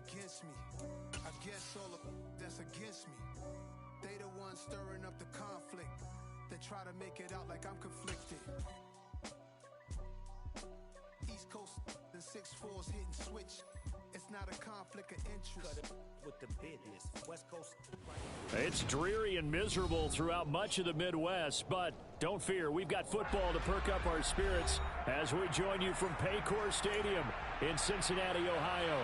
against me. I guess all of that's against me. They the ones stirring up the conflict. They try to make it out like I'm conflicted. East Coast and 6'4's hitting switch. It's not a conflict of interest. With the business, West Coast. It's dreary and miserable throughout much of the Midwest, but don't fear, we've got football to perk up our spirits as we join you from Paycor Stadium in Cincinnati, Ohio.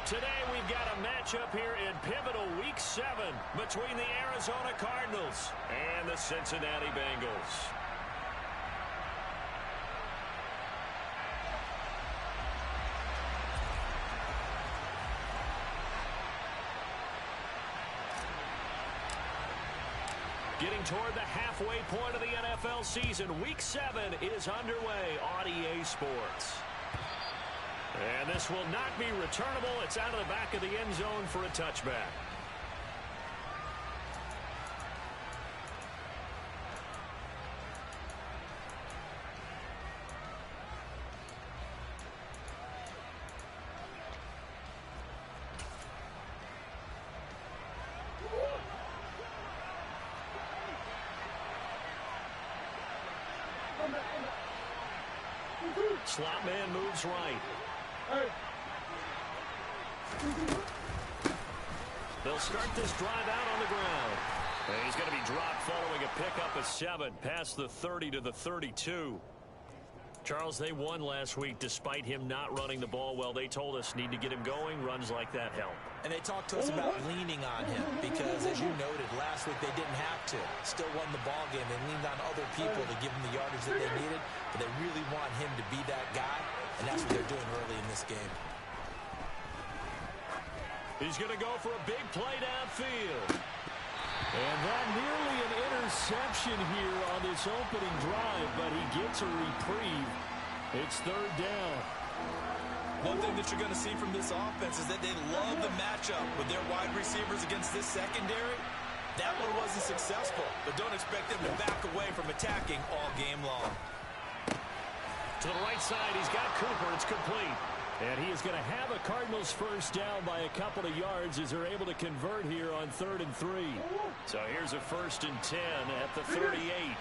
Today we've got a matchup here in pivotal Week 7 between the Arizona Cardinals and the Cincinnati Bengals. Getting toward the halfway point of the NFL season, Week 7 is underway on EA Sports. And this will not be returnable. It's out of the back of the end zone for a touchback. Slot man moves right. They'll start this drive out on the ground. And he's going to be dropped following a pickup of 7 past the 30 to the 32. Charles, they won last week despite him not running the ball well. They told us need to get him going. Runs like that help. And they talked to us about leaning on him because, as you noted, last week they didn't have to. Still won the ball game. They leaned on other people to give him the yardage that they needed, but they really want him to be that guy, and that's what they're doing early in this game. He's going to go for a big play downfield. And that nearly an interception here on this opening drive, but he gets a reprieve. It's third down. One thing that you're going to see from this offense is that they love the matchup with their wide receivers against this secondary. That one wasn't successful, but don't expect them to back away from attacking all game long. To the right side, he's got Cooper. It's complete. And he is going to have a Cardinals first down by a couple of yards as they're able to convert here on 3rd and 3. So here's a 1st and 10 at the 38.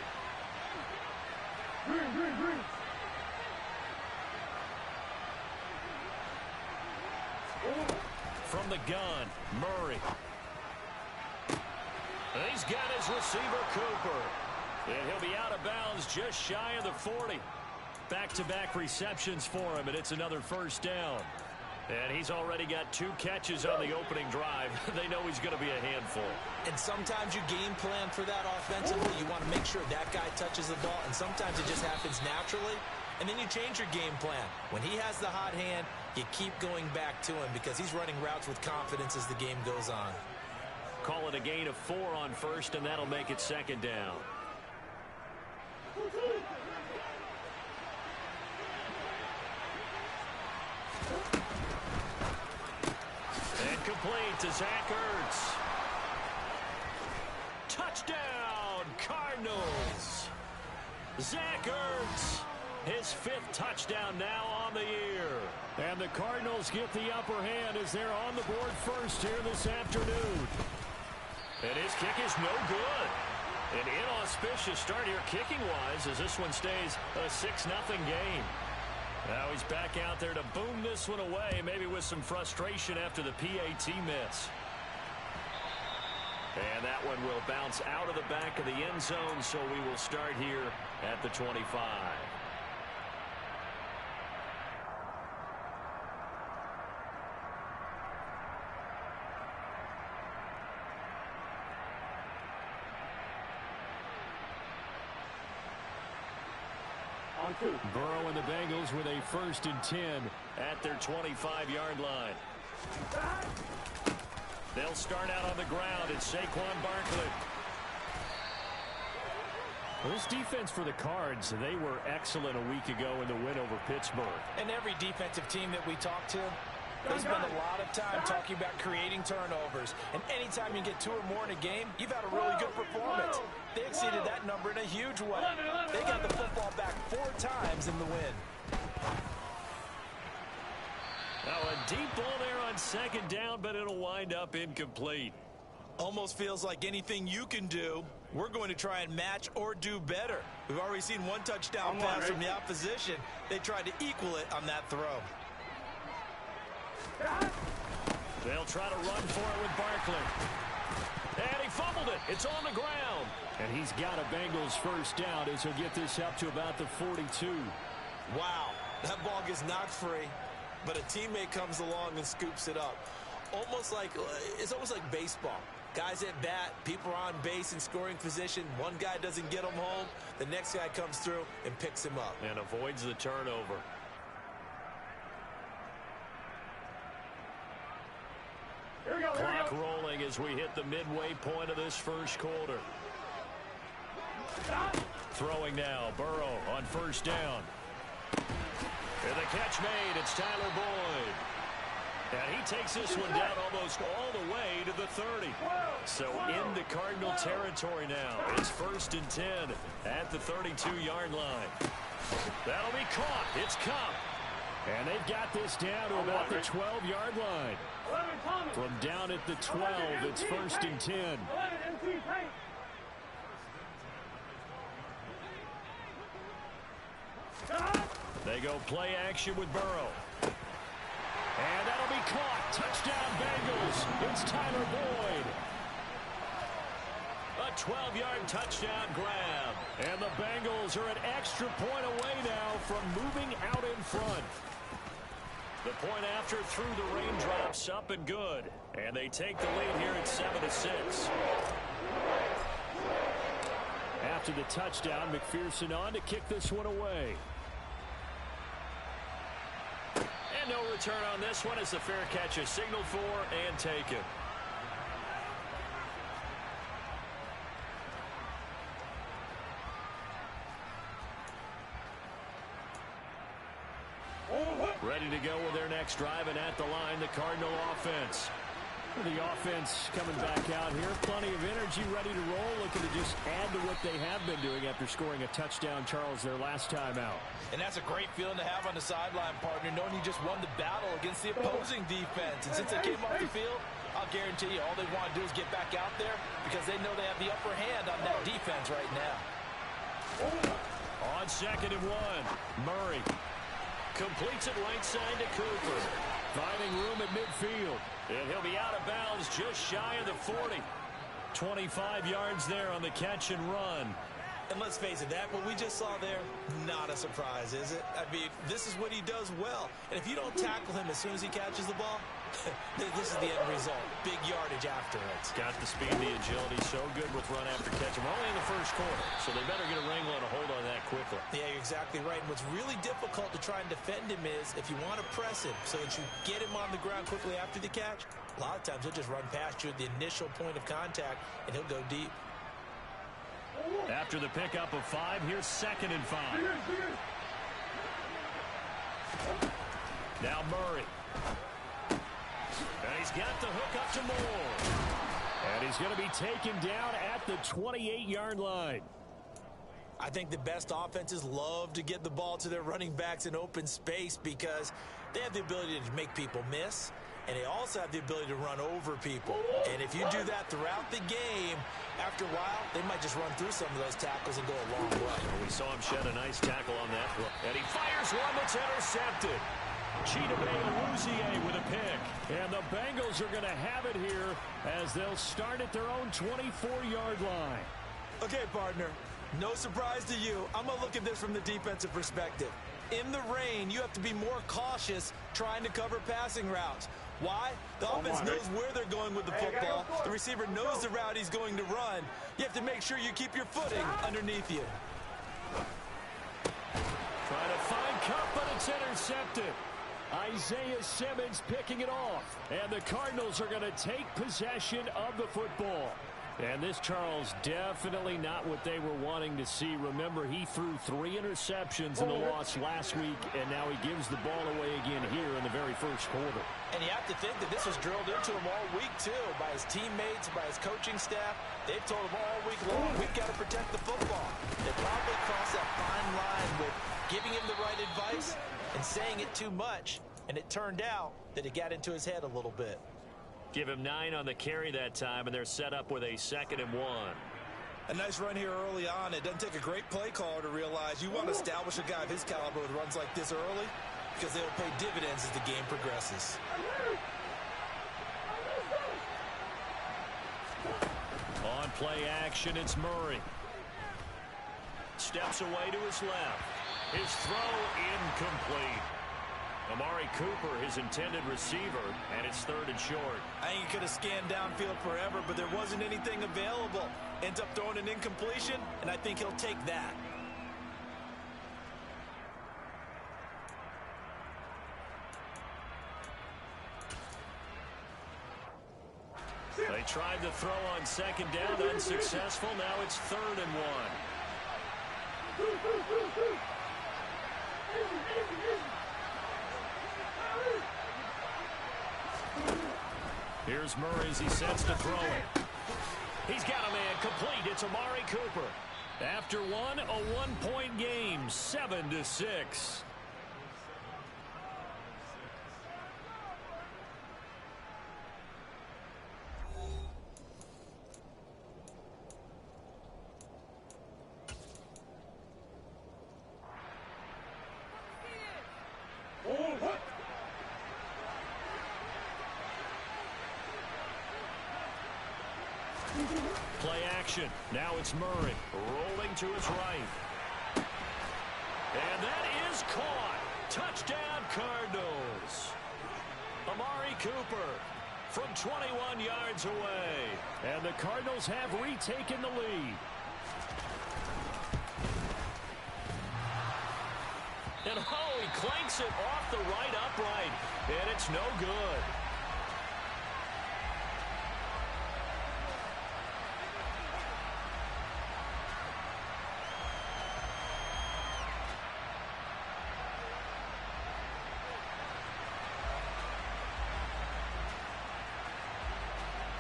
From the gun, Murray. And he's got his receiver, Cooper. And he'll be out of bounds just shy of the 40. Back-to-back receptions for him, and it's another first down. And he's already got 2 catches on the opening drive. They know he's going to be a handful. And sometimes you game plan for that offensively. You want to make sure that guy touches the ball, and sometimes it just happens naturally. And then you change your game plan. When he has the hot hand, you keep going back to him because he's running routes with confidence as the game goes on. Call it a gain of 4 on first, and that'll make it 2nd down. Complete to Zach Ertz. Touchdown, Cardinals. Zach Ertz, his 5th touchdown now on the year. And the Cardinals get the upper hand as they're on the board first here this afternoon. And his kick is no good. An inauspicious start here kicking-wise as this one stays a 6-0 game. Now he's back out there to boom this one away, maybe with some frustration after the PAT miss. And that one will bounce out of the back of the end zone, so we will start here at the 25. Burrow and the Bengals with a 1st and 10 at their 25-yard line. They'll start out on the ground. It's Saquon Barkley. Well, this defense for the Cards, they were excellent a week ago in the win over Pittsburgh. And every defensive team that we talk to, they spend a lot of time talking about creating turnovers. And anytime you get 2 or more in a game, you've had a really good performance. They exceeded that number in a huge way. They got the football back 4 times in the win. Now a deep ball there on second down, but it'll wind up incomplete. Almost feels like anything you can do, we're going to try and match or do better. We've already seen one touchdown pass from the opposition. They tried to equal it on that throw. They'll try to run for it with Barkley. And he fumbled it. It's on the ground. And he's got a Bengals first down as he'll get this up to about the 42. Wow, that ball gets knocked free, but a teammate comes along and scoops it up. It's almost like baseball. Guys at bat, people are on base in scoring position. One guy doesn't get him home. The next guy comes through and picks him up. And avoids the turnover. Clock rolling as we hit the midway point of this first quarter. Throwing now, Burrow on first down. And the catch made, it's Tyler Boyd. And he takes this one down almost all the way to the 30. So into Cardinal territory now. It's 1st and 10 at the 32-yard line. That'll be caught. It's Cup. And they've got this down to about the 12-yard line. From down at the 12, it's 1st and 10. They go play action with Burrow. And that'll be caught. Touchdown Bengals. It's Tyler Boyd. A 12-yard touchdown grab. And the Bengals are an extra point away now from moving out in front. The point after through the raindrops, up and good. And they take the lead here at 7-6. After the touchdown, McPherson on to kick this one away. And no return on this one as the fair catch is signaled for and taken. Ready to go with their next drive, and at the line, the Cardinal offense. The offense coming back out here. Plenty of energy, ready to roll, looking to just add to what they have been doing after scoring a touchdown, Charles, their last time out. And that's a great feeling to have on the sideline, partner, knowing you just won the battle against the opposing defense. And since they came off the field, I'll guarantee you all they want to do is get back out there because they know they have the upper hand on that defense right now. On 2nd and 1, Murray completes it right side to Cooper. Finding room at midfield. And he'll be out of bounds just shy of the 40. 25 yards there on the catch and run. And let's face it, that what we just saw there, not a surprise, is it? I mean, this is what he does well. And if you don't tackle him as soon as he catches the ball, this is the end result. Big yardage after it. It's got the speed, the agility, so good with run after catch. We're only in the first quarter, so they better get a wrangle and a hold on that quickly. Yeah, you're exactly right. And what's really difficult to try and defend him is if you want to press him so that you get him on the ground quickly after the catch, a lot of times he'll just run past you at the initial point of contact, and he'll go deep. After the pickup of 5, here's 2nd and 5. Now Murray. And he's got the hook up to Moore. And he's going to be taken down at the 28-yard line. I think the best offenses love to get the ball to their running backs in open space because they have the ability to make people miss, and they also have the ability to run over people. And if you do that throughout the game, after a while, they might just run through some of those tackles and go a long way. We saw him shed a nice tackle on that. And he fires one that's intercepted. Chidobe with a pick. And the Bengals are going to have it here as they'll start at their own 24-yard line. Okay, partner, no surprise to you. I'm going to look at this from the defensive perspective. In the rain, you have to be more cautious trying to cover passing routes. Why? The offense knows where they're going with the football. The receiver knows the route he's going to run. You have to make sure you keep your footing underneath you. Trying to find Cup, but it's intercepted. Isaiah Simmons picking it off. And the Cardinals are going to take possession of the football. And this, Charles, definitely not what they were wanting to see. Remember, he threw 3 interceptions in the loss last week, and now he gives the ball away again here in the very first quarter. And you have to think that this was drilled into him all week, too, by his teammates, by his coaching staff. They've told him all week long, we've got to protect the football. They probably crossed that fine line with giving him the right advice and saying it too much. and it turned out that it got into his head a little bit. Give him 9 on the carry that time, and they're set up with a 2nd and 1. A nice run here early on. It doesn't take a great play caller to realize you want to establish a guy of his caliber with runs like this early because they'll pay dividends as the game progresses. On play action, it's Murray. Steps away to his left. His throw incomplete. Amari Cooper, his intended receiver, and it's 3rd and short. I think he could have scanned downfield forever, but there wasn't anything available. Ends up throwing an incompletion, and I think he'll take that. They tried to throw on 2nd down, unsuccessful. Now it's 3rd and 1. Here's Murray as he sets to throw it. He's got a man complete. It's Amari Cooper. After one, a 1-point game, 7-6. Play action. Now it's Murray rolling to his right. And that is caught. Touchdown, Cardinals. Amari Cooper from 21 yards away. And the Cardinals have retaken the lead. And oh, he clanks it off the right upright. And it's no good.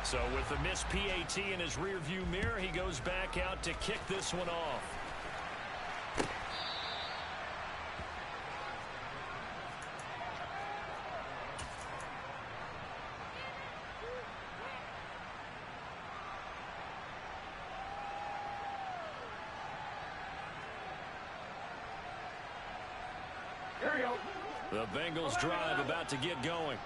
So with the missed PAT in his rearview mirror, he goes back out to kick this one off. The Bengals drive about to get going.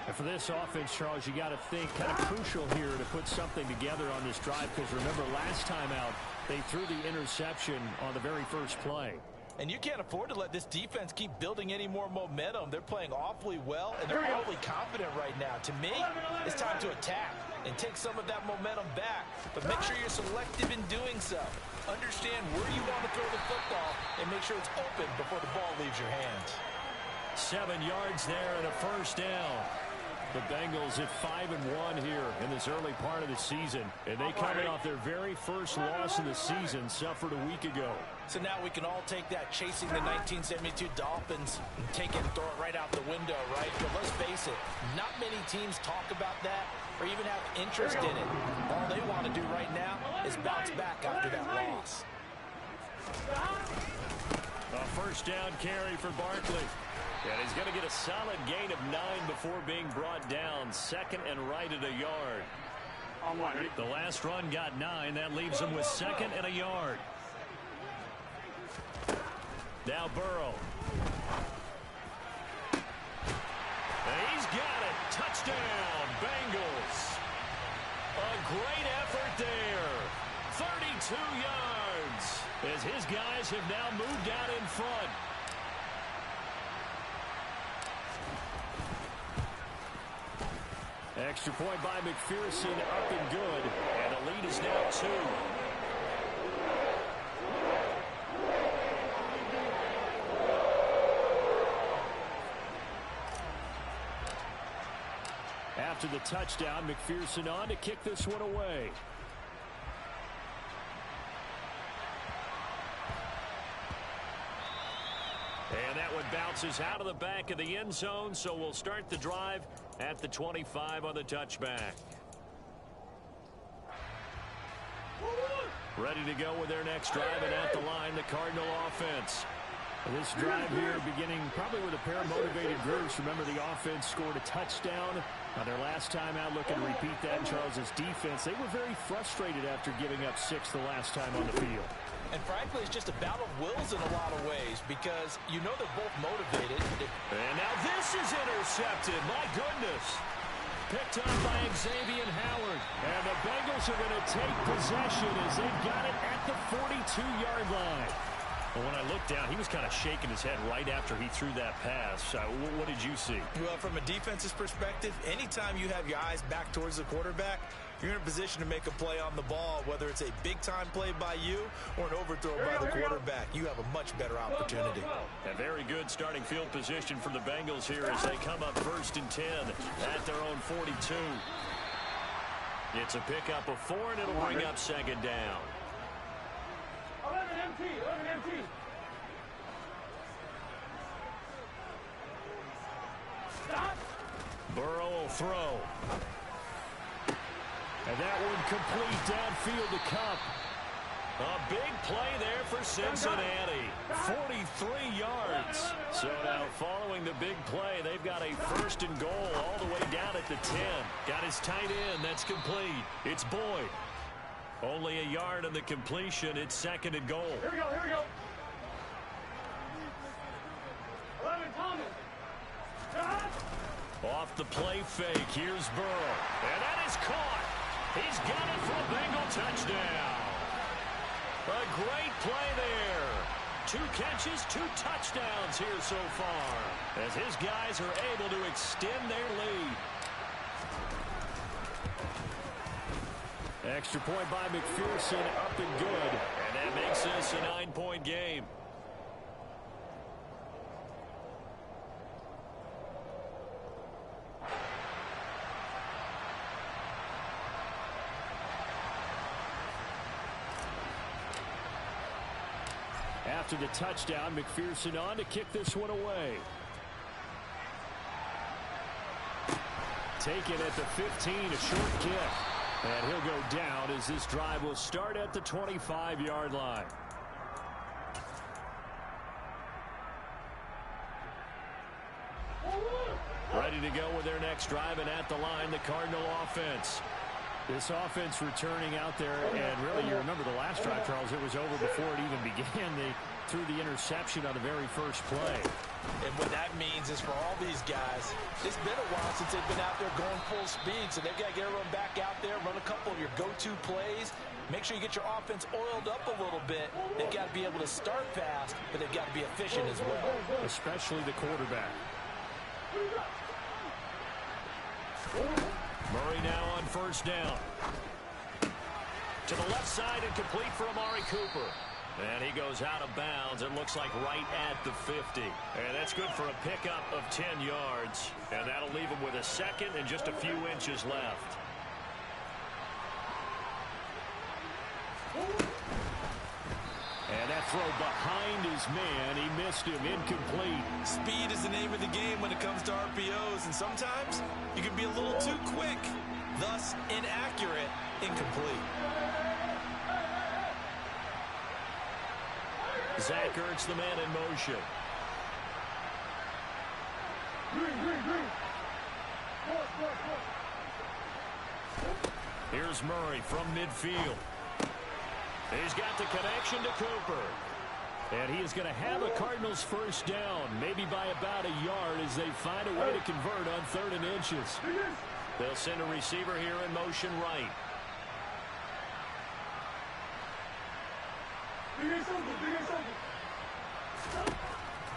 And for this offense, Charles, you got to think kind of crucial here to put something together on this drive, because remember last time out they threw the interception on the very first play. And you can't afford to let this defense keep building any more momentum. They're playing awfully well, and they're awfully confident right now. To me, it's time to attack and take some of that momentum back. But make sure you're selective in doing so. Understand where you want to throw the football and make sure it's open before the ball leaves your hands. 7 yards there and a 1st down. The Bengals at 5-1 here in this early part of the season. And they coming off their very first loss of the season, suffered a week ago. So now we can all take that chasing the 1972 Dolphins and take it and throw it right out the window, right? But let's face it, not many teams talk about that or even have interest in it. All they want to do right now is bounce back after that loss. A 1st down carry for Barkley. And he's going to get a solid gain of 9 before being brought down. 2nd and right at a yard. The last run got 9. That leaves him with 2nd and a yard. Now Burrow. And he's got it. Touchdown, Bengals. A great effort there. 32 yards. As his guys have now moved out in front. Extra point by McPherson, up and good. And the lead is now 2. After the touchdown, McPherson on to kick this one away. And that one bounces out of the back of the end zone, so we'll start the drive at the 25 on the touchback. Ready to go with their next drive, and at the line, the Cardinal offense. This drive here beginning probably with a pair of motivated groups. Remember, the offense scored a touchdown on their last time out, looking to repeat that in Charles's defense. They were very frustrated after giving up 6 the last time on the field. And frankly, it's just a battle of wills in a lot of ways because you know they're both motivated. And now this is intercepted. My goodness. Picked up by Xavier Howard. And the Bengals are going to take possession as they've got it at the 42-yard line. Well, when I looked down, he was kind of shaking his head right after he threw that pass. What did you see? Well, from a defense's perspective, anytime you have your eyes back towards the quarterback, you're in a position to make a play on the ball, whether it's a big-time play by you or an overthrow by the quarterback. You have a much better opportunity. A very good starting field position for the Bengals here as they come up 1st and 10 at their own 42. It's a pickup of 4, and it'll bring up 2nd down. 11 empty. Stop. Burrow will throw. And that one complete downfield to Cup. A big play there for Cincinnati. 43 yards. So now following the big play, they've got a 1st and goal all the way down at the 10. Got his tight end. That's complete. It's Boyd. Only a yard on the completion. It's 2nd and goal. Here we go. 11, Thomas. Off the play fake. Here's Burrow. And that is caught. He's got it for a Bengal touchdown. A great play there. 2 catches, 2 touchdowns here so far as his guys are able to extend their lead. Extra point by McPherson, up and good. And that makes this a 9-point game. After the touchdown, McPherson on to kick this one away. Taken at the 15, a short kick. And he'll go down as this drive will start at the 25-yard line. Ready to go with their next drive, and at the line, the Cardinal offense. This offense returning out there, and really, you remember the last drive, Charles, it was over before it even began. They threw the interception on the very first play. And what that means is for all these guys, it's been a while since they've been out there going full speed, so they've got to get everyone back out there, run a couple of your go-to plays, make sure you get your offense oiled up a little bit. They've got to be able to start fast, but they've got to be efficient as well. Especially the quarterback. Murray now on 1st down. To the left side and complete for Amari Cooper. And he goes out of bounds. It looks like right at the 50. And that's good for a pickup of 10 yards. And that'll leave him with a 2nd and just a few inches left. And that throw behind his man. He missed him. Incomplete. Speed is the name of the game when it comes to RPOs. And sometimes you can be a little too quick. Thus, inaccurate, incomplete. Zach Ertz, the man in motion. Here's Murray from midfield. He's got the connection to Cooper. And he is going to have a Cardinals 1st down, maybe by about a yard as they find a way to convert on 3rd and inches. They'll send a receiver here in motion right.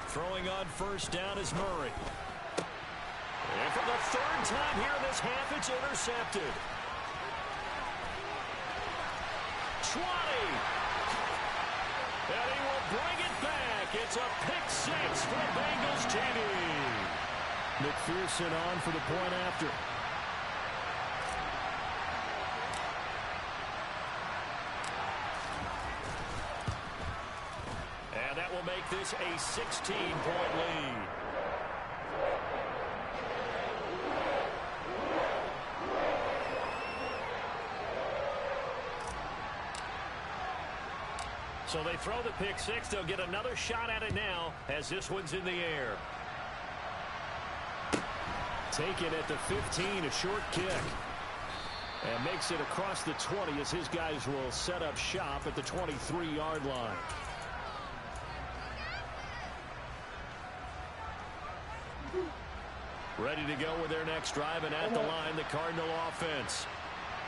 Throwing on 1st down is Murray. And for the 3rd time here in this half, it's intercepted. 20. And he will bring it back. It's a pick 6 for Bengals TD. McPherson on for the point after. And that will make this a 16-point lead. So they throw the pick six. They'll get another shot at it now as this one's in the air. Taken at the 15, a short kick. And makes it across the 20 as his guys will set up shop at the 23-yard line. Ready to go with their next drive, and at the line, the Cardinal offense.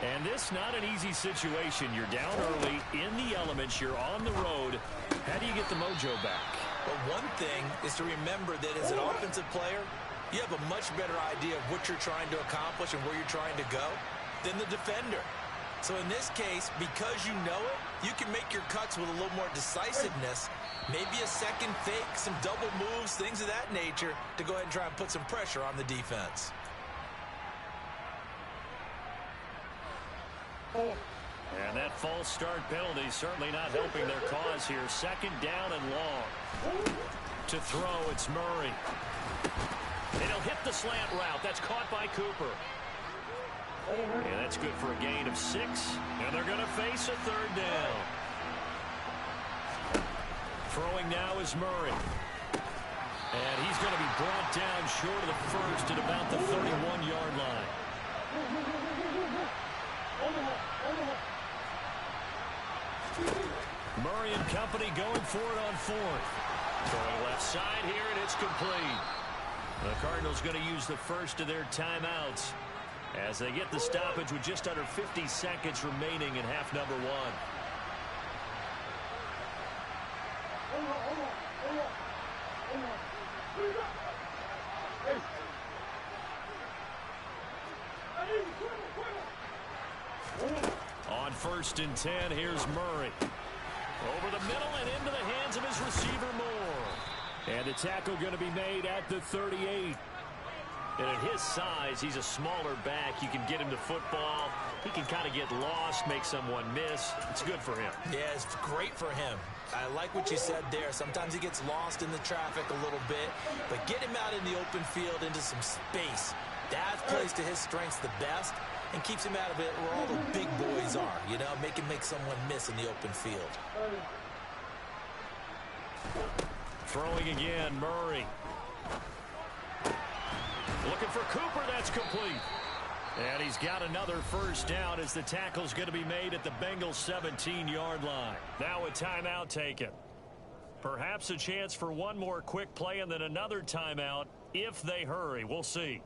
And this not an easy situation. You're down early, in the elements, you're on the road. How do you get the mojo back? Well, one thing is to remember that as an offensive player, you have a much better idea of what you're trying to accomplish and where you're trying to go than the defender. So in this case, because you know it, you can make your cuts with a little more decisiveness, maybe a second fake, some double moves, things of that nature, to go ahead and try and put some pressure on the defense. And that false start penalty certainly not helping their cause here. Second down and long. To throw, it's Murray. And he'll hit the slant route. That's caught by Cooper. And that's good for a gain of 6. And they're going to face a third down. Throwing now is Murray. And he's going to be brought down short of the first at about the 31-yard line. Murray and company going for it on fourth. Throwing left side here, and it's complete. The Cardinals going to use the first of their timeouts as they get the stoppage with just under 50 seconds remaining in half number 1. On 1st and 10, here's Murray. Over the middle and into the hands of his receiver, Moore. And the tackle going to be made at the 38. And at his size, he's a smaller back. You can get him to football. He can kind of get lost, make someone miss. It's good for him. Yeah, it's great for him. I like what you said there. Sometimes he gets lost in the traffic a little bit, but get him out in the open field into some space. That plays to his strengths the best and keeps him out of it where all the big boys are, you know, make someone miss in the open field. Throwing again, Murray. Looking for Cooper, that's complete. And he's got another first down as the tackle's going to be made at the Bengals 17-yard line. Now a timeout taken. Perhaps a chance for one more quick play and then another timeout if they hurry. We'll see.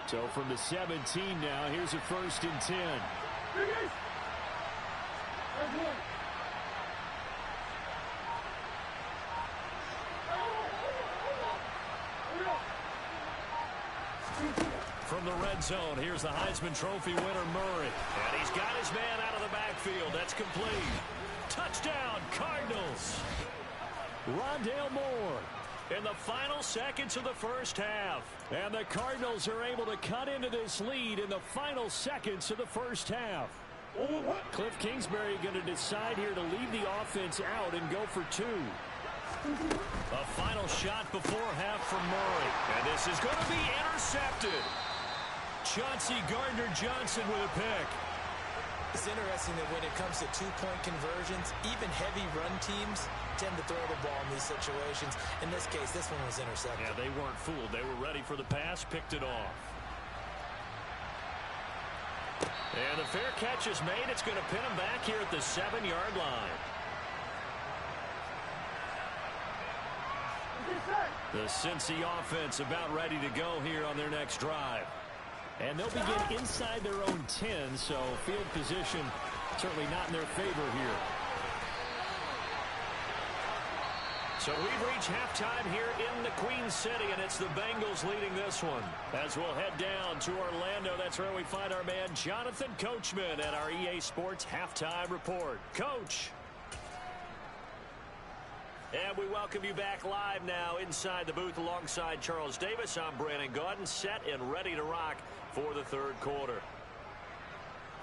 So from the 17 now, here's a 1st and 10. From the red zone, here's the Heisman Trophy winner, Murray. And he's got his man out of the backfield. That's complete. Touchdown, Cardinals. Rondale Moore. In the final seconds of the first half. And the Cardinals are able to cut into this lead in the final seconds of the first half. Cliff Kingsbury going to decide here to leave the offense out and go for 2. A final shot before half from Murray. And this is going to be intercepted. Chauncey Gardner-Johnson with a pick. It's interesting that when it comes to two-point conversions, even heavy run teams tend to throw the ball in these situations. In this case, this one was intercepted. Yeah, they weren't fooled. They were ready for the pass, picked it off. And the fair catch is made. It's going to pin him back here at the 7-yard line. The Cincy offense about ready to go here on their next drive. And they'll begin inside their own 10, so field position certainly not in their favor here. So we've reached halftime here in the Queen City, and it's the Bengals leading this one. As we'll head down to Orlando, that's where we find our man Jonathan Coachman at our EA Sports Halftime Report. Coach. And we welcome you back live now inside the booth alongside Charles Davis. I'm Brandon Gaudin, set and ready to rock for the third quarter.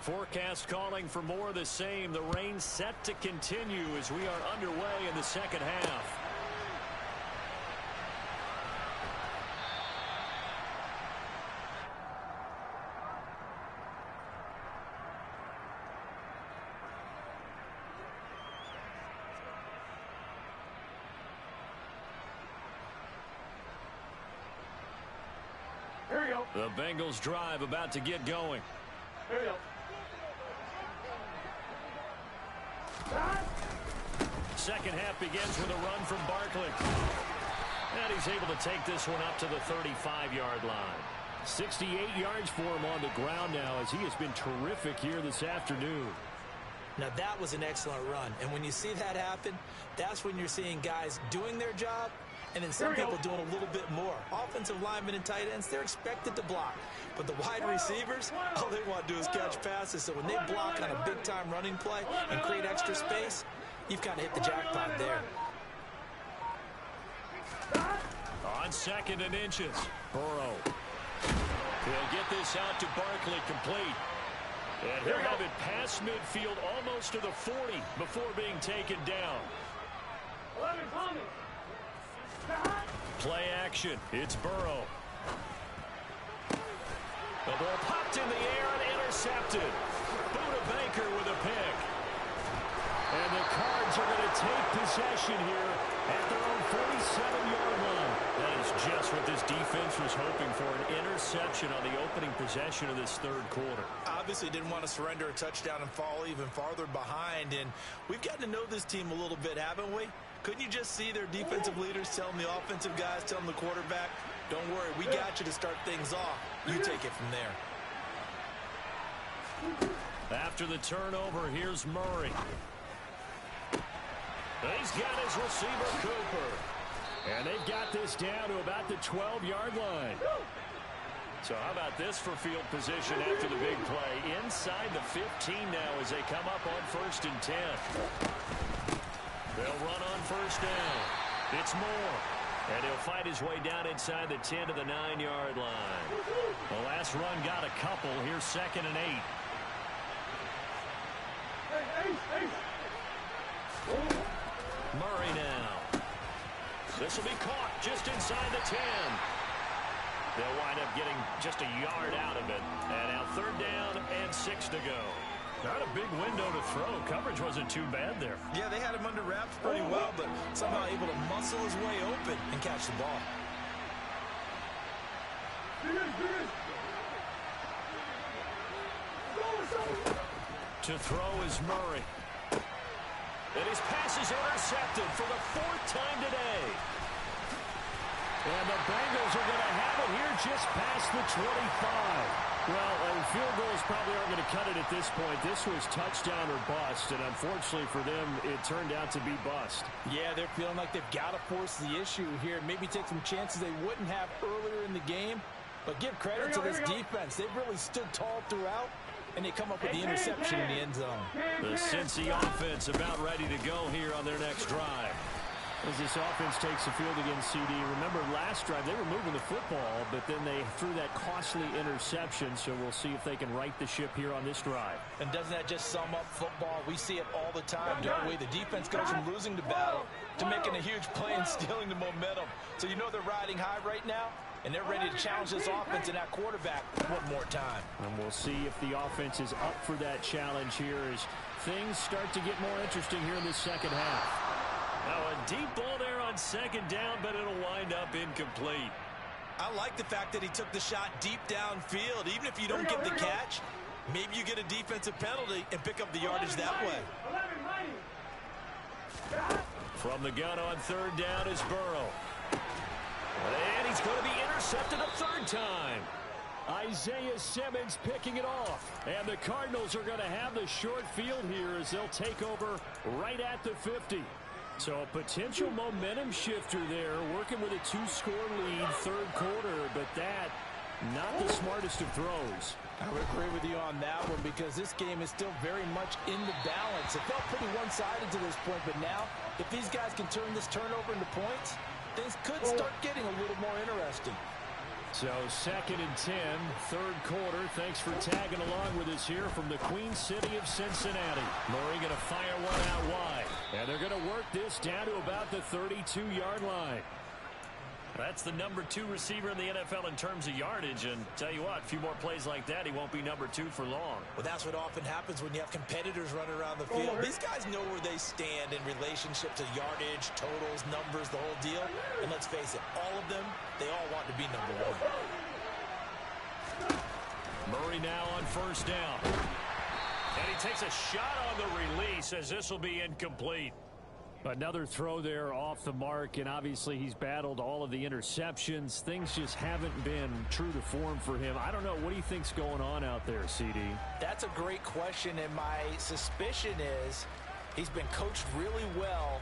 Forecast calling for more of the same. The rain set to continue as we are underway in the second half. Here we go. The Bengals drive about to get going. Here we go. Second half begins with a run from Barkley. And he's able to take this one up to the 35-yard line. 68 yards for him on the ground now as he has been terrific here this afternoon. Now, that was an excellent run. And when you see that happen, that's when you're seeing guys doing their job and then some people doing a little bit more. Offensive linemen and tight ends, they're expected to block. But the wide receivers, all they want to do is catch passes. So when they block on a big-time running play and create extra space, you've kind of hit the jackpot there. On 2nd and inches, Burrow. He'll get this out to Barkley, complete. And he'll have it past midfield almost to the 40 before being taken down. 11 Thomas. Play action. It's Burrow. The ball popped in the air and intercepted. Buda Baker with a pick. And the Cards are going to take possession here at their own 47-yard line. That is just what this defense was hoping for, an interception on the opening possession of this third quarter. Obviously didn't want to surrender a touchdown and fall even farther behind. And we've gotten to know this team a little bit, haven't we? Couldn't you just see their defensive leaders telling the offensive guys, telling the quarterback, don't worry, we got you to start things off. You take it from there. After the turnover, here's Murray. He's got his receiver, Cooper. And they've got this down to about the 12-yard line. So how about this for field position after the big play? Inside the 15 now as they come up on 1st and 10. They'll run on 1st down. It's Moore. And he'll fight his way down inside the 10 to the 9-yard line. The last run got a couple. Here's 2nd and 8. Murray now. This will be caught just inside the 10. They'll wind up getting just a yard out of it. And now 3rd down and 6 to go. Not a big window to throw. Coverage wasn't too bad there. Yeah, they had him under wraps pretty well, but somehow able to muscle his way open and catch the ball. To throw is Murray. And his pass is intercepted for the 4th time today. And the Bengals are going to have it here just past the 25. Well, field goals probably aren't going to cut it at this point. This was touchdown or bust, and unfortunately for them, it turned out to be bust. Yeah, they're feeling like they've got to force the issue here. Maybe take some chances they wouldn't have earlier in the game. But give credit to this defense. They've really stood tall throughout, and they come up with the interception in the end zone. The Cincy offense about ready to go here on their next drive. As this offense takes the field against CD, remember last drive they were moving the football, but then they threw that costly interception, so we'll see if they can right the ship here on this drive. And doesn't that just sum up football? We see it all the time, don't we? The defense goes from losing the battle to making a huge play and stealing the momentum. So you know they're riding high right now, and they're ready to challenge this offense and that quarterback one more time. And we'll see if the offense is up for that challenge here as things start to get more interesting here in this second half. Now a deep ball there on 2nd down, but it'll wind up incomplete. I like the fact that he took the shot deep downfield. Even if you don't get the catch, maybe you get a defensive penalty and pick up the yardage that way. From the gun on 3rd down is Burrow. And he's going to be intercepted a 3rd time. Isaiah Simmons picking it off. And the Cardinals are going to have the short field here as they'll take over right at the 50. So a potential momentum shifter there, working with a 2-score lead 3rd quarter, but that not the smartest of throws. I would agree with you on that one because this game is still very much in the balance. It felt pretty one-sided to this point, but now if these guys can turn this turnover into points, things could start getting a little more interesting. So 2nd and 10, third quarter. Thanks for tagging along with us here from the Queen City of Cincinnati. Murray going to fire one out wide. And they're going to work this down to about the 32-yard line. That's the number 2 receiver in the NFL in terms of yardage. And tell you what, a few more plays like that, he won't be number 2 for long. Well, that's what often happens when you have competitors running around the field. These guys know where they stand in relationship to yardage, totals, numbers, the whole deal. And let's face it, all of them, they all want to be number 1. Murray now on first down. And he takes a shot on the release as this will be incomplete. Another throw there off the mark, and obviously he's battled all of the interceptions. Things just haven't been true to form for him. I don't know. What do you think's going on out there, CD? That's a great question, and my suspicion is he's been coached really well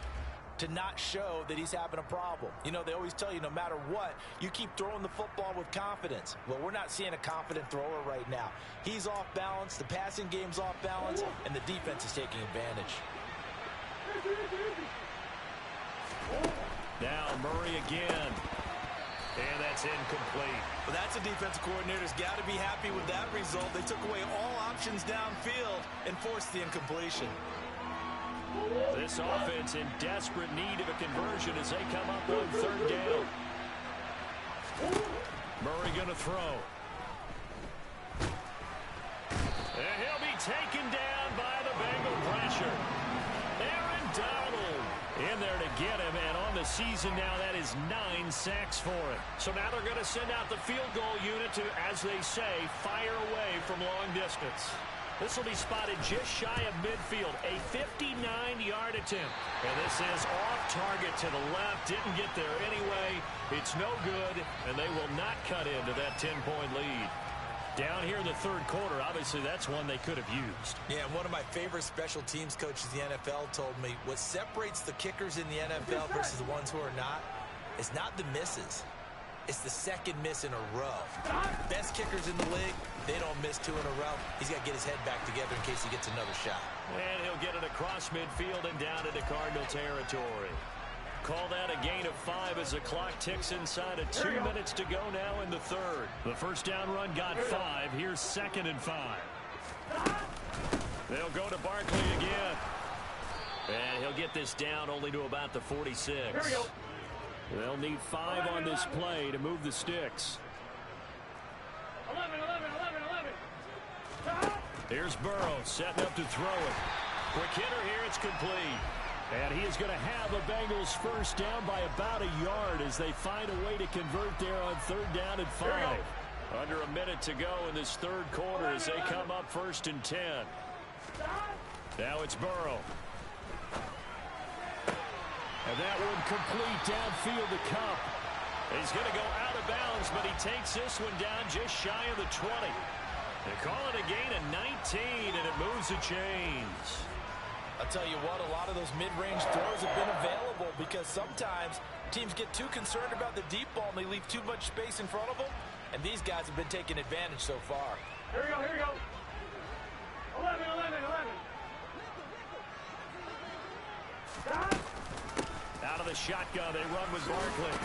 to not show that he's having a problem. You know, they always tell you no matter what, you keep throwing the football with confidence. Well, we're not seeing a confident thrower right now. He's off balance, the passing game's off balance, and the defense is taking advantage. Now Murray again. And that's incomplete. Well, that's a defensive coordinator's got to be happy with that result. They took away all options downfield and forced the incompletion. This offense in desperate need of a conversion as they come up on third down. Murray going to throw. And he'll be taken down by the Bengal pressure. Aaron Donald in there to get him, and on the season now that is 9 sacks for him. So now they're going to send out the field goal unit to, as they say, fire away from long distance. This will be spotted just shy of midfield, a 59-yard attempt. And this is off target to the left, didn't get there anyway. It's no good, and they will not cut into that 10-point lead. Down here in the third quarter, obviously that's one they could have used. Yeah, and one of my favorite special teams coaches in the NFL told me what separates the kickers in the NFL versus the ones who are not is not the misses. It's the second miss in a row. Best kickers in the league, they don't miss 2 in a row. He's got to get his head back together in case he gets another shot. And he'll get it across midfield and down into Cardinal territory. Call that a gain of 5 as the clock ticks inside of 2 minutes to go now in the third. The first down run got 5. Here's 2nd and 5. They'll go to Barkley again. And he'll get this down only to about the 46. They'll need 5 on this play to move the sticks. 11. Here's Burrow setting up to throw it. Quick hitter here, it's complete. And he is going to have a Bengals first down by about a yard as they find a way to convert there on third down and 5. Under a minute to go in this third quarter as they come up 1st and 10. Now it's Burrow. And that one complete downfield to Cup. He's going to go out of bounds, but he takes this one down just shy of the 20. They call it a gain of 19, and it moves the chains. I'll tell you what, a lot of those mid-range throws have been available because sometimes teams get too concerned about the deep ball and they leave too much space in front of them, and these guys have been taking advantage so far. Here we go. 11. Out of the shotgun, they run with Barkley.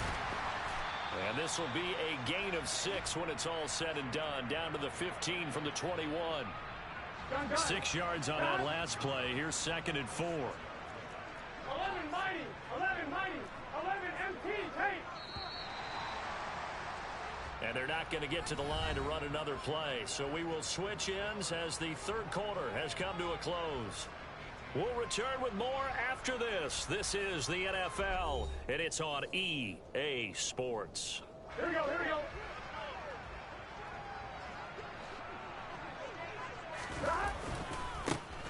And this will be a gain of 6 when it's all said and done. Down to the 15 from the 21. 6 yards on that last play. Here's 2nd and 4. 11 mighty. 11 MT tape. And they're not going to get to the line to run another play. So we will switch ends as the third quarter has come to a close. We'll return with more after this. This is the NFL, and it's on EA Sports. Here we go.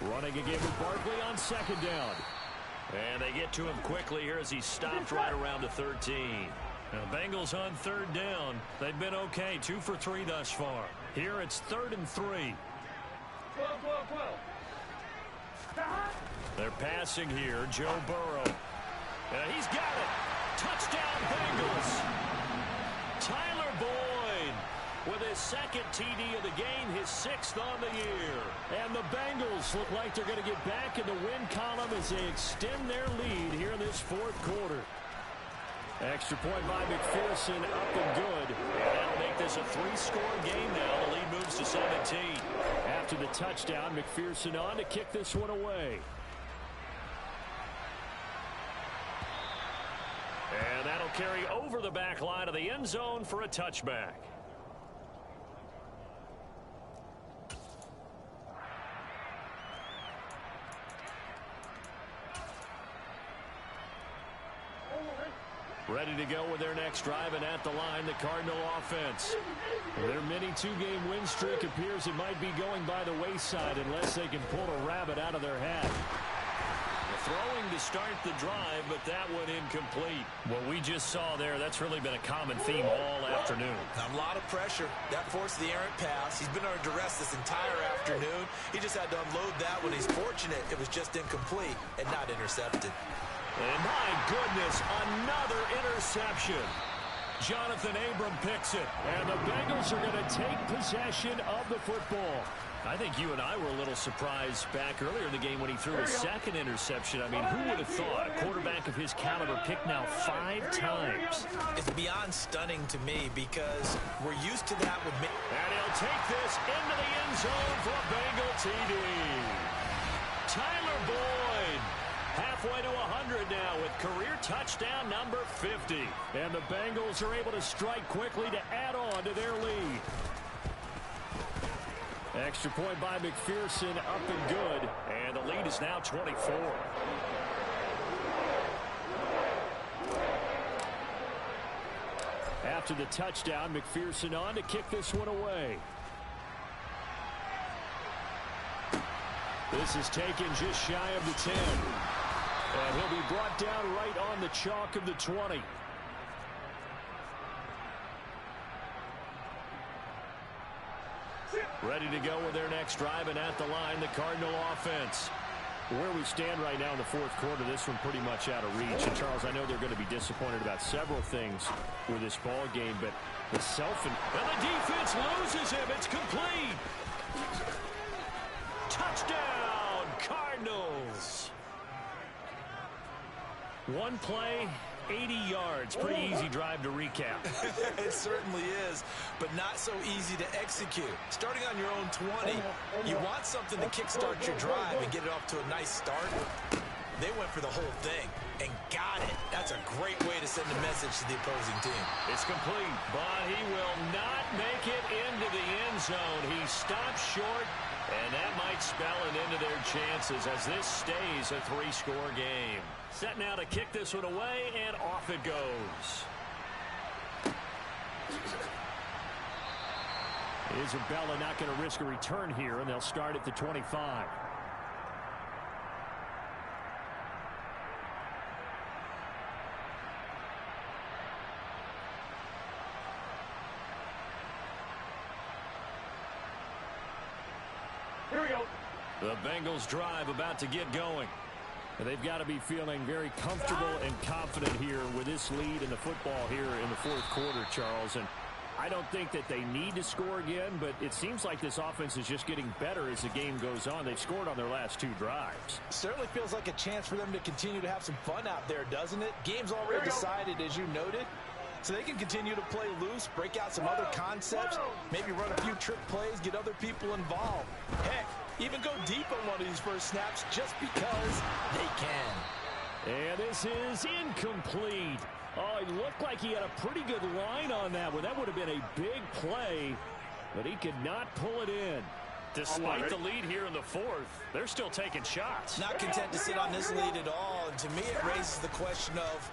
Running again with Barkley on 2nd down. And they get to him quickly here as he stopped right around the 13. Now, Bengals on 3rd down. They've been okay, 2 for 3 thus far. Here it's 3rd and 3. 12. They're passing here, Joe Burrow. And he's got it. Touchdown, Bengals. Tyler Boyd with his 2nd TD of the game, his 6th on the year. And the Bengals look like they're going to get back in the win column as they extend their lead here in this 4th quarter. Extra point by McPherson, up and good. And that'll make this a 3-score game now. The lead moves to 17. After the touchdown, McPherson on to kick this one away. And that'll carry over the back line of the end zone for a touchback. Ready to go with their next drive, and at the line, the Cardinal offense. Their mini 2-game win streak appears it might be going by the wayside unless they can pull a rabbit out of their hat. Throwing to start the drive, but that one incomplete. What we just saw there, that's really been a common theme all afternoon. A lot of pressure. That forced the errant pass. He's been under duress this entire afternoon. He just had to unload that one. He's fortunate it was just incomplete and not intercepted. And my goodness, another interception. Jonathan Abram picks it, and the Bengals are going to take possession of the football. I think you and I were a little surprised back earlier in the game when he threw his second interception. I mean, who would have thought a quarterback of his caliber picked now 5 times? It's beyond stunning to me because we're used to that with me. And he'll take this into the end zone for a Bengal TD. Tyler Boyd, halfway to 100 now with career touchdown number 50. And the Bengals are able to strike quickly to add on to their lead. Extra point by McPherson, up and good. And the lead is now 24. After the touchdown, McPherson on to kick this one away. This is taken just shy of the 10. And he'll be brought down right on the chalk of the 20. Ready to go with their next drive, and at the line, the Cardinal offense. Where we stand right now in the fourth quarter, this one pretty much out of reach. And, Charles, I know they're going to be disappointed about several things with this ball game, but the and the defense loses him. It's complete. Touchdown, Cardinals. One play, 80 yards. Pretty easy drive to recap. It certainly is, but not so easy to execute. Starting on your own 20, you want something to kickstart your drive and get it off to a nice start. They went for the whole thing and got it. That's a great way to send a message to the opposing team. It's complete, but he will not make it into the end zone. He stops short, and that might spell an end to their chances as this stays a 3-score game. Set now to kick this one away, and off it goes. Isabella not going to risk a return here, and they'll start at the 25. Here we go. The Bengals drive about to get going. And they've got to be feeling very comfortable and confident here with this lead in the football here in the fourth quarter, Charles. And I don't think that they need to score again, but it seems like this offense is just getting better as the game goes on. They've scored on their last 2 drives. Certainly feels like a chance for them to continue to have some fun out there, doesn't it? Game's already decided, as you noted. So they can continue to play loose, break out some other concepts, maybe run a few trick plays, get other people involved. Heck, even go deep on one of these first snaps just because they can. And this is incomplete. Oh, it looked like he had a pretty good line on that one. That would have been a big play, but he could not pull it in. Despite the lead here in the fourth, they're still taking shots. Not content to sit on this lead at all. And to me, it raises the question of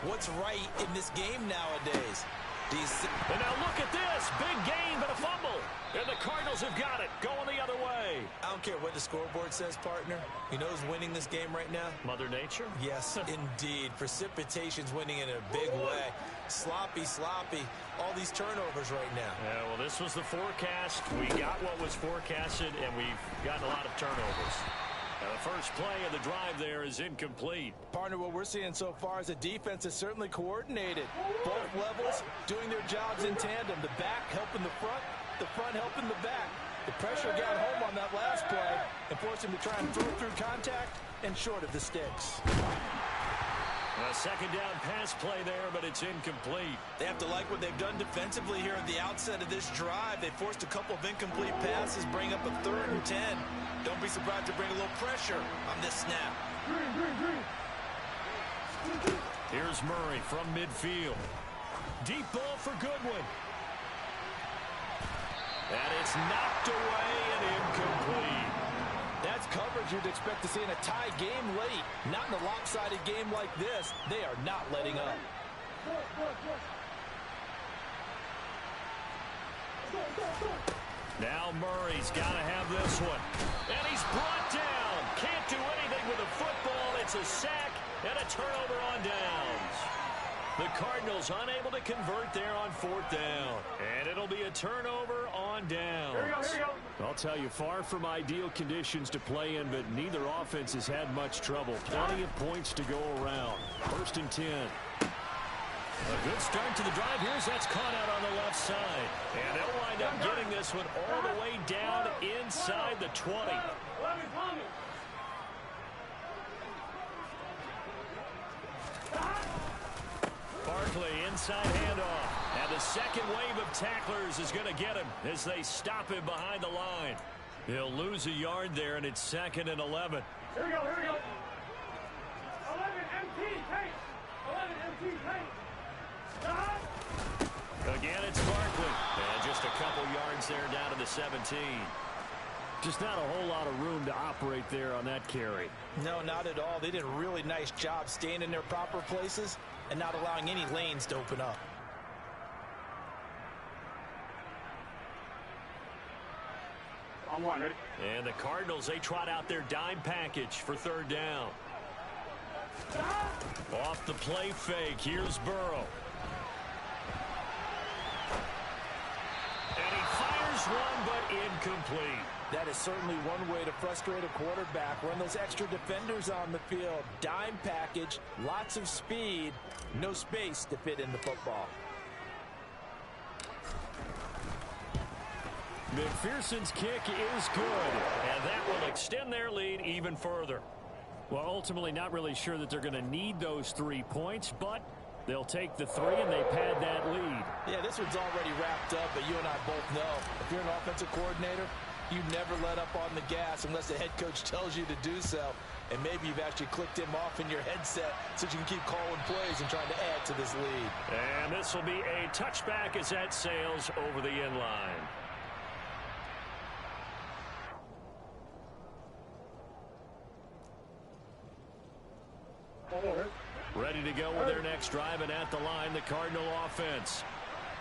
what's right in this game nowadays. And now look at this. Big gain, but a fumble. And the Cardinals have got it. Going the other way. I don't care what the scoreboard says, partner. You know who's winning this game right now? Mother Nature? Yes, indeed. Precipitation's winning in a big way. Sloppy, sloppy. All these turnovers right now. Yeah, well, this was the forecast. We got what was forecasted, and we've gotten a lot of turnovers. Now, the first play of the drive there is incomplete. Partner, what we're seeing so far is the defense is certainly coordinated. Both levels doing their jobs in tandem. The back helping the front helping the back. The pressure got home on that last play and forced him to try and throw through contact and short of the sticks. A second down pass play there, but it's incomplete. They have to like what they've done defensively here at the outset of this drive. They forced a couple of incomplete passes, bring up a 3rd and 10. Don't be surprised to bring a little pressure on this snap. Here's Murray from midfield. Deep ball for Goodwin. And it's knocked away and incomplete. That's coverage you'd expect to see in a tie game late. Not in a lopsided game like this. They are not letting up. Now Murray's got to have this one. And he's brought down. Can't do anything with the football. It's a sack and a turnover on downs. The Cardinals unable to convert there on 4th down. And it'll be a turnover on downs. Here we go. I'll tell you, far from ideal conditions to play in, but neither offense has had much trouble. Plenty of points to go around. 1st and 10. A good start to the drive. Here's that's caught out on the left side. And they'll wind up getting this one all the way down inside the 20. 11 coming. Barkley inside handoff. And the second wave of tacklers is going to get him as they stop him behind the line. He'll lose a yard there, and it's 2nd and 11. Here we go. 11 MT tape. 11 MT tape. Again, it's Barkley. And just a couple yards there down to the 17. Just not a whole lot of room to operate there on that carry. No, not at all. They did a really nice job staying in their proper places and not allowing any lanes to open up. On one, ready? And the Cardinals, they trot out their dime package for 3rd down. Off the play fake, here's Burrow. And he fires one, but incomplete. That is certainly one way to frustrate a quarterback. Run those extra defenders on the field. Dime package, lots of speed, no space to fit in the football. McPherson's kick is good, and that will extend their lead even further. Well, ultimately not really sure that they're going to need those 3 points, but they'll take the 3 and they pad that lead. Yeah, this one's already wrapped up, but you and I both know if you're an offensive coordinator, you never let up on the gas unless the head coach tells you to do so. And maybe you've actually clicked him off in your headset so you can keep calling plays and trying to add to this lead. And this will be a touchback as that sails over the end line. Ready to go with their next drive, and at the line, the Cardinal offense.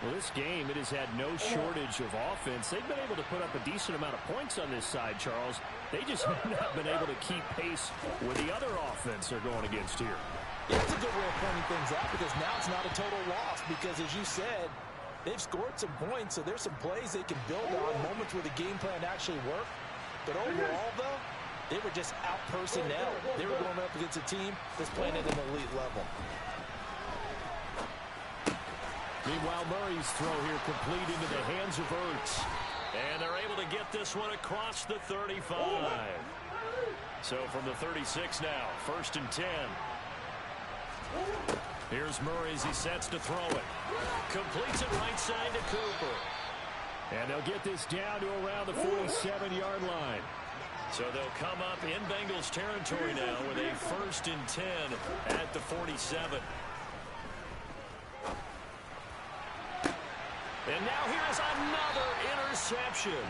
Well, this game, it has had no shortage of offense. They've been able to put up a decent amount of points on this side, Charles. They just have not been able to keep pace with the other offense they're going against here. Yeah, that's a good way of pointing things out because now it's not a total loss because, as you said, they've scored some points, so there's some plays they can build on, moments where the game plan actually worked. But overall, though, they were just out personnel. They were going up against a team that's playing at an elite level. Meanwhile, Murray's throw here complete into the hands of Ertz. And they're able to get this one across the 35. So from the 36 now, 1st and 10. Here's Murray as he sets to throw it. Completes it right side to Cooper. And they'll get this down to around the 47-yard line. So they'll come up in Bengals territory now with a 1st and 10 at the 47. And now here's another interception.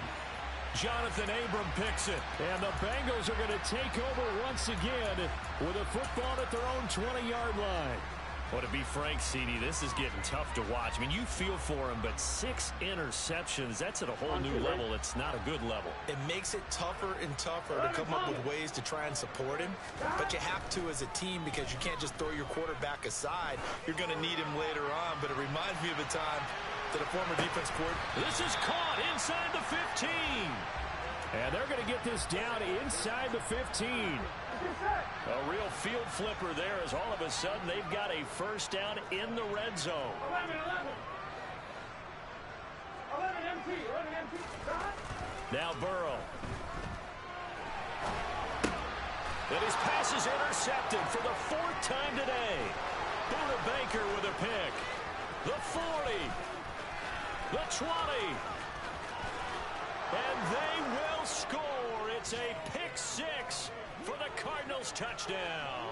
Jonathan Abram picks it. And the Bengals are going to take over once again with a football at their own 20-yard line. Well, to be frank, CD, this is getting tough to watch. I mean, you feel for him, but 6 interceptions, that's at a whole new level. It's not a good level. It makes it tougher and tougher to come up with ways to try and support him. But you have to as a team because you can't just throw your quarterback aside. You're going to need him later on. But it reminds me of a time that a former defense coordinator. This is caught inside the 15. And they're going to get this down inside the 15. A real field flipper there as all of a sudden they've got a 1st down in the red zone. 11 MT. Now Burrow. And his pass is intercepted for the 4th time today. Baker with a pick. The 40. The 20. And they will score. It's a pick six for the Cardinals touchdown.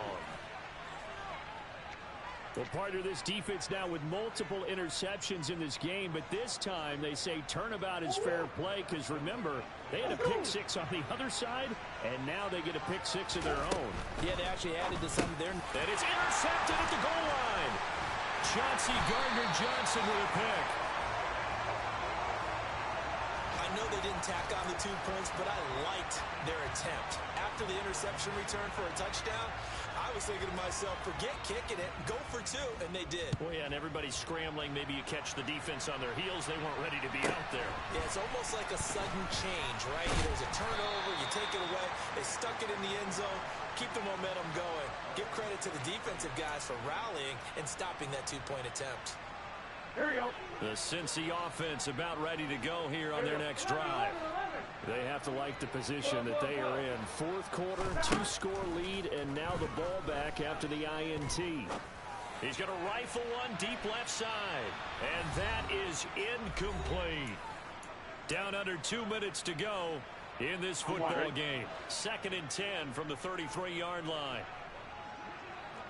Well, partner, this defense now with multiple interceptions in this game, but this time they say turnabout is fair play because, remember, they had a pick six on the other side, and now they get a pick six of their own. Yeah, they actually added to some of their... And it's intercepted at the goal line. Chauncey Gardner-Johnson with a pick. I know they didn't tack on the 2 points, but I liked their attempt. After the interception return for a touchdown, I was thinking to myself, forget kicking it, go for 2, and they did. Well, yeah, and everybody's scrambling. Maybe you catch the defense on their heels. They weren't ready to be out there. Yeah, it's almost like a sudden change, right? There's a turnover, you take it away, they stuck it in the end zone, keep the momentum going. Give credit to the defensive guys for rallying and stopping that 2-point attempt. Here we go. The Cincy offense about ready to go here on their next drive. They have to like the position that they are in. Fourth quarter, 2-score lead, and now the ball back after the INT. He's going to rifle one deep left side. And that is incomplete. Down under 2 minutes to go in this football game. 2nd and 10 from the 33-yard line.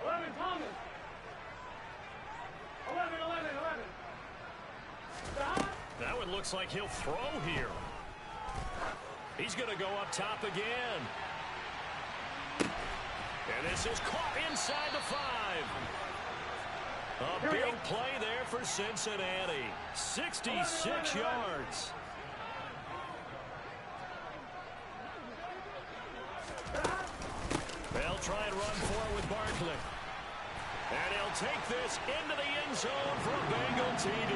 11, Thomas. 11. Stop. That one looks like he'll throw here. He's going to go up top again. And this is caught inside the 5. A big play there for Cincinnati. 66 yards. They'll try and run forward with Barkley. And he'll take this into the end zone for a Bengal TD.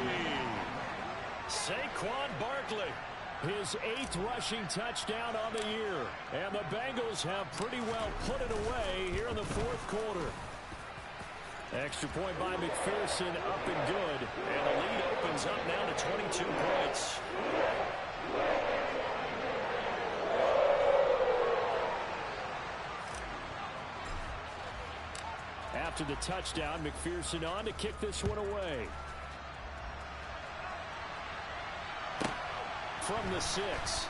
Saquon Barkley, his 8th rushing touchdown on the year. And the Bengals have pretty well put it away here in the 4th quarter. Extra point by McPherson, up and good. And the lead opens up now to 22 points. After the touchdown, McPherson on to kick this one away. From the 6.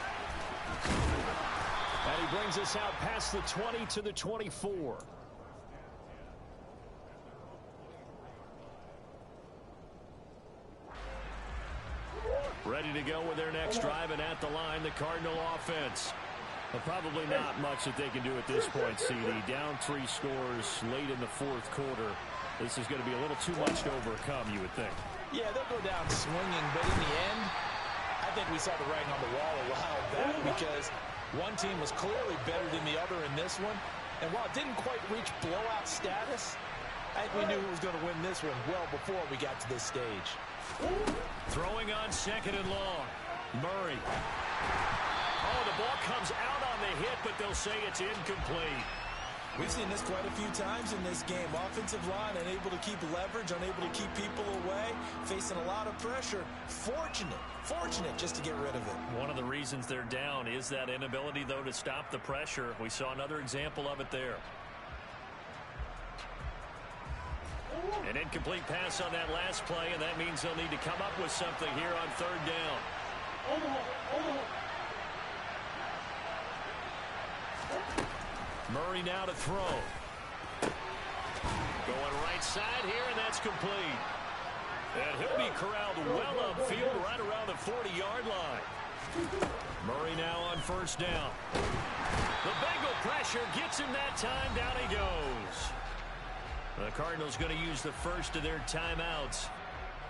And he brings us out past the 20 to the 24. Ready to go with their next drive, and at the line, the Cardinal offense. Well, probably not much that they can do at this point, CD. Down 3 scores late in the 4th quarter. This is going to be a little too much to overcome, you would think. Yeah, they'll go down swinging, but in the end, I think we saw the writing on the wall a while back because one team was clearly better than the other in this one. And while it didn't quite reach blowout status, I think we knew who was going to win this one well before we got to this stage. Throwing on 2nd and long. Murray. Oh, the ball comes out on the hit, but they'll say it's incomplete. We've seen this quite a few times in this game. Offensive line unable to keep leverage, unable to keep people away, facing a lot of pressure. Fortunate just to get rid of it. One of the reasons they're down is that inability, though, to stop the pressure. We saw another example of it there. An incomplete pass on that last play, and that means they'll need to come up with something here on 3rd down. Murray now to throw. Going right side here, and that's complete. And he'll be corralled well upfield right around the 40-yard line. Murray now on 1st down. The Bengal pressure gets him that time. Down he goes. The Cardinals going to use the first of their timeouts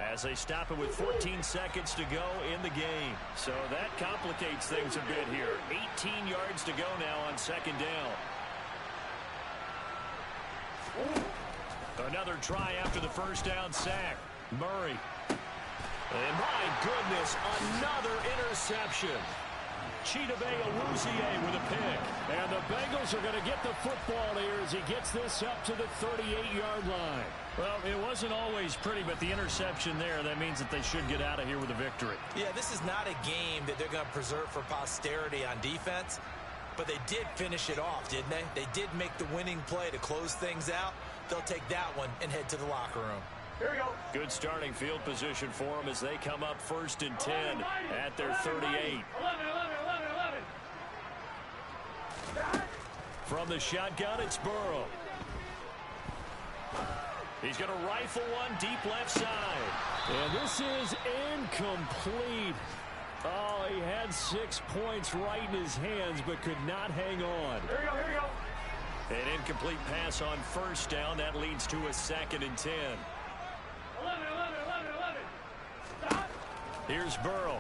as they stop it with 14 seconds to go in the game. So that complicates things a bit here. 18 yards to go now on 2nd down. Another try after the 1st down sack. Murray. And my goodness, another interception. Chidobe Awuzie with a pick. And the Bengals are going to get the football here as he gets this up to the 38-yard line. Well, it wasn't always pretty, but the interception there, that means that they should get out of here with a victory. Yeah, this is not a game that they're going to preserve for posterity on defense, but they did finish it off, didn't they? They did make the winning play to close things out. They'll take that one and head to the locker room. Here we go. Good starting field position for them as they come up 1st and 10 at their 38. 11. From the shotgun, it's Burrow. He's going to rifle one deep left side. And this is incomplete. Oh, he had 6 points right in his hands, but could not hang on. Here we go. An incomplete pass on 1st down. That leads to a 2nd and 10. 11. Stop. Here's Burrow.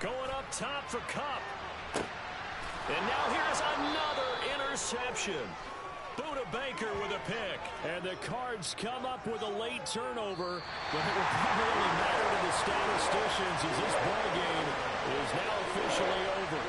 Going up top for Kupp. And now here's another interception. Buda Baker with a pick. And the Cards come up with a late turnover, but it will probably only matter to the statisticians as this ball game is now officially over.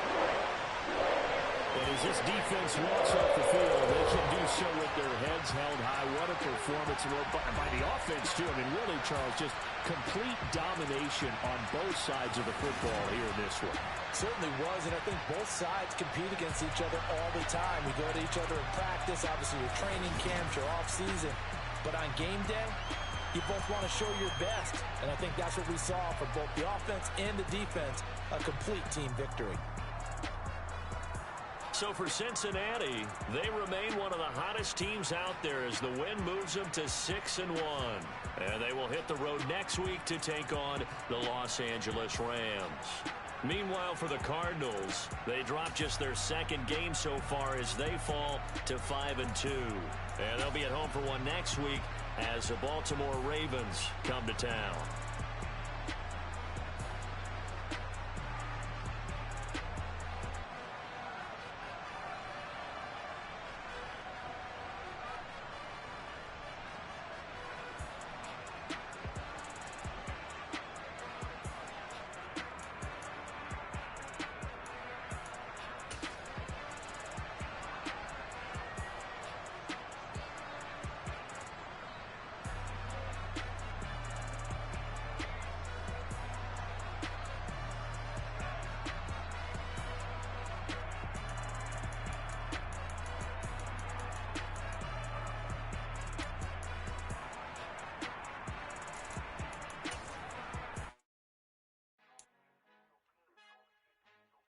And as this defense walks off the field, they can do so with their heads held high. What a performance by the offense, too. I mean, really, Charles, just complete domination on both sides of the football here in this one. Certainly was, and I think both sides compete against each other all the time. We go to each other in practice, obviously your training camps, your off-season. But on game day, you both want to show your best. And I think that's what we saw for both the offense and the defense, a complete team victory. So for Cincinnati, they remain one of the hottest teams out there as the win moves them to 6-1. And they will hit the road next week to take on the Los Angeles Rams. Meanwhile, for the Cardinals, they dropped just their 2nd game so far as they fall to 5-2. And they'll be at home for one next week as the Baltimore Ravens come to town.